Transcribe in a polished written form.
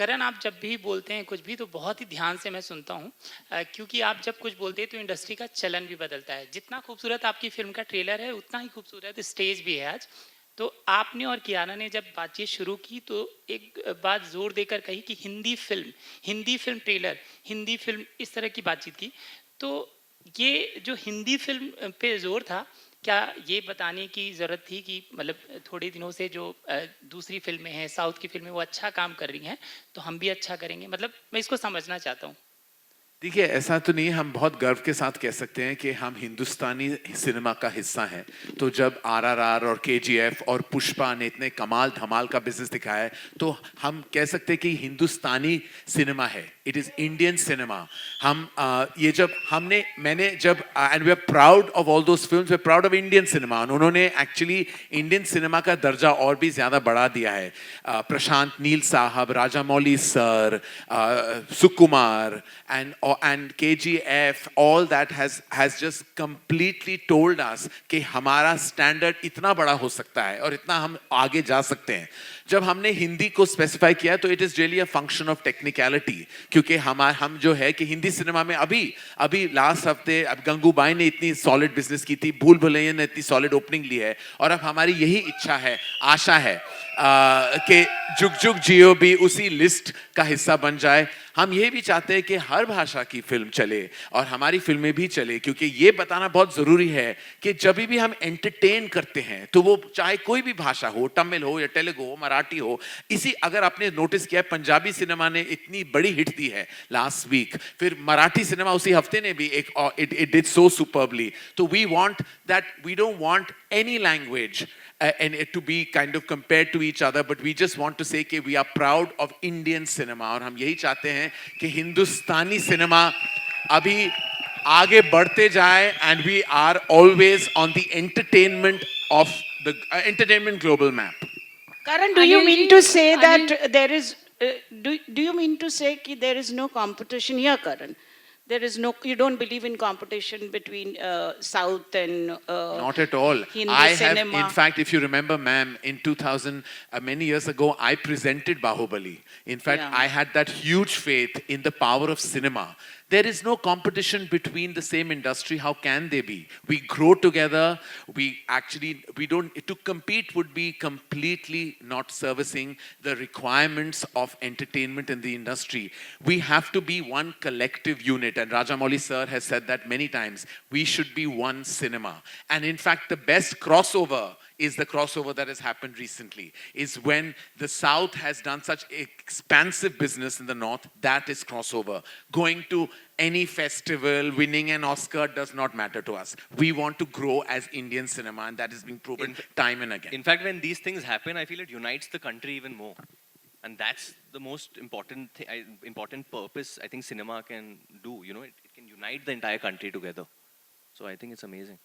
करण, आप जब भी बोलते हैं कुछ भी तो बहुत ही ध्यान से मैं सुनता हूँ, क्योंकि आप जब कुछ बोलते हैं तो इंडस्ट्री का चलन भी बदलता है। जितना खूबसूरत आपकी फिल्म का ट्रेलर है उतना ही खूबसूरत स्टेज भी है आज। तो आपने और कियारा ने जब बातचीत शुरू की तो एक बात जोर देकर कही कि Hindi film trailer, Hindi film, इस तरह की बातचीत की। तो ये जो हिंदी फिल्म पे जोर था, क्या ये बताने की ज़रूरत थी कि मतलब थोड़े दिनों से जो दूसरी फिल्में हैं, साउथ की फिल्में, वो अच्छा काम कर रही हैं, तो हम भी अच्छा करेंगे? मतलब मैं इसको समझना चाहता हूँ। देखिए, ऐसा तो नहीं, हम बहुत गर्व के साथ कह सकते हैं कि हम हिंदुस्तानी सिनेमा का हिस्सा हैं। तो जब आरआरआर और केजीएफ और पुष्पा ने इतने कमाल धमाल का बिजनेस दिखाया है, तो हम कह सकते हैं कि हिंदुस्तानी सिनेमा है, इट इज़ इंडियन सिनेमा। हम ये जब हमने मैंने जब and we are proud of all those films, we are proud of Indian cinema. उन्होंने एक्चुअली इंडियन सिनेमा का दर्जा और भी ज़्यादा बढ़ा दिया है। प्रशांत नील साहब, Rajamouli sir, Sukumar and KGF, all that has just completely told us कि हमारा स्टैंडर्ड इतना बड़ा हो सकता है और इतना हम आगे जा सकते हैं। जब हमने हिंदी को स्पेसिफाई किया तो it is really a function of technicality, क्योंकि हम जो है कि हिंदी सिनेमा में अभी अभी लास्ट हफ्ते अब गंगूबाई ने इतनी सॉलिड बिजनेस की थी, भूल भुलैया ने इतनी सॉलिड ओपनिंग ली है, और अब हमारी यही इच्छा है, आशा है कि जुग जुग जियो भी उसी लिस्ट का हिस्सा बन जाए। हम ये भी चाहते हैं कि हर भाषा की फिल्म चले और हमारी फिल्में भी चले, क्योंकि ये बताना बहुत ज़रूरी है कि जब भी हम एंटरटेन करते हैं तो वो चाहे कोई भी भाषा हो, तमिल हो या तेलुगु हो, मराठी हो। इसी अगर आपने नोटिस किया, पंजाबी सिनेमा ने इतनी बड़ी हिट दी है लास्ट वीक, फिर मराठी सिनेमा उसी हफ्ते ने भी एक इट डिड सो सुपर्बली। तो we want that, we don't want any language and it to be kind of compared to each other, but we just want to say कि we are proud of Indian cinema, और हम यही चाहते हैं कि Hindustani cinema अभी आगे बढ़ते जाए, and we are always on the entertainment of the entertainment global map. Karan, do you mean to say that there is, do you mean to say that there is no competition here, Karan? There is no, you don't believe in competition between South and Not at all. Hindi I have, cinema? in fact, if you remember, ma'am, in 2000, many years ago, I presented Bahubali. In fact, Yeah. I had that huge faith in the power of cinema. There is no competition between the same industry. How can they be? We grow together. We don't, to compete would be completely not servicing the requirements of entertainment in the industry. We have to be one collective unit. And Rajamouli sir has said that many times. We should be one cinema. And in fact, the best crossover is the crossover that has happened recently, is when the South has done such expansive business in the North. That is crossover. Going to any festival, winning an Oscar does not matter to us. We want to grow as Indian cinema, and that is being proven time and again. In fact, when these things happen, I feel it unites the country even more. And that's the most important purpose I think cinema can do. You know, it can unite the entire country together. So I think it's amazing.